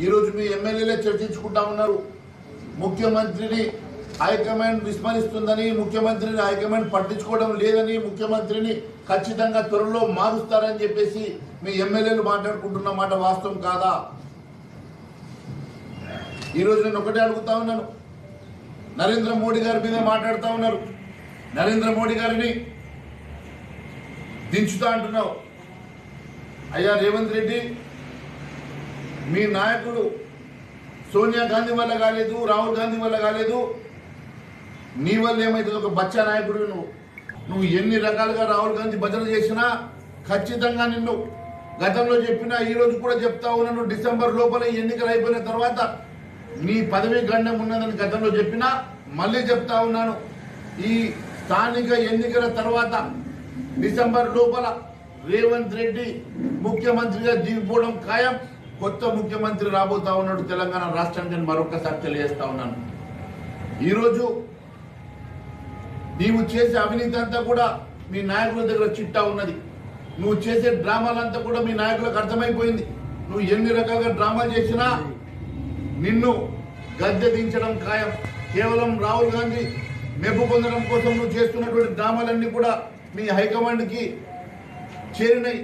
ఈ రోజు మీ ఎమ్మెల్యేలే చర్చించుకుంటా ఉన్నారు. ముఖ్యమంత్రిని హైకమాండ్ విస్మరిస్తుందని, ముఖ్యమంత్రిని హైకమాండ్ పట్టించుకోవడం లేదని, ముఖ్యమంత్రిని ఖచ్చితంగా త్వరలో మారుస్తారని చెప్పేసి మీ ఎమ్మెల్యేలు మాట్లాడుకుంటున్న మాట వాస్తవం కాదా? ఈ రోజు నేను ఒకటే అడుగుతా ఉన్నాను. నరేంద్ర మోడీ గారి మీద మాట్లాడుతూ ఉన్నారు. నరేంద్ర మోడీ గారిని దించుతా అంటున్నావు. అయ్యా రేవంత్ రెడ్డి, మీ నాయకుడు సోనియా గాంధీ వల్ల కాలేదు, రాహుల్ గాంధీ వల్ల కాలేదు, నీ వల్ల ఏమైతుంది? ఒక బచ్చా నాయకుడు నువ్వు ఎన్ని రకాలుగా రాహుల్ గాంధీ భజన చేసినా ఖచ్చితంగా నిన్ను గతంలో చెప్పినా ఈ రోజు కూడా చెప్తా ఉన్నాను. డిసెంబర్ లోపల ఎన్నికలు అయిపోయిన తర్వాత నీ పదవి గండం ఉన్నదని గతంలో చెప్పినా మళ్ళీ చెప్తా ఉన్నాను. ఈ స్థానిక ఎన్నికల తర్వాత డిసెంబర్ లోపల రేవంత్ రెడ్డి ముఖ్యమంత్రిగా దిగిపోవడం ఖాయం. కొత్త ముఖ్యమంత్రి రాబోతా ఉన్నాడు తెలంగాణ రాష్ట్రానికి. నేను మరొకసారి తెలియజేస్తా ఉన్నాను. ఈరోజు నీవు చేసే అవినీతి అంతా కూడా మీ నాయకుల దగ్గర చిట్టా ఉన్నది. నువ్వు చేసే డ్రామాలంతా కూడా మీ నాయకులకు అర్థమైపోయింది. నువ్వు ఎన్ని రకాలుగా డ్రామాలు చేసినా నిన్ను గద్దె దించడం ఖాయం. కేవలం రాహుల్ గాంధీ మెప్పు పొందడం కోసం నువ్వు చేస్తున్నటువంటి డ్రామాలన్నీ కూడా మీ హైకమాండ్కి చేరినాయి.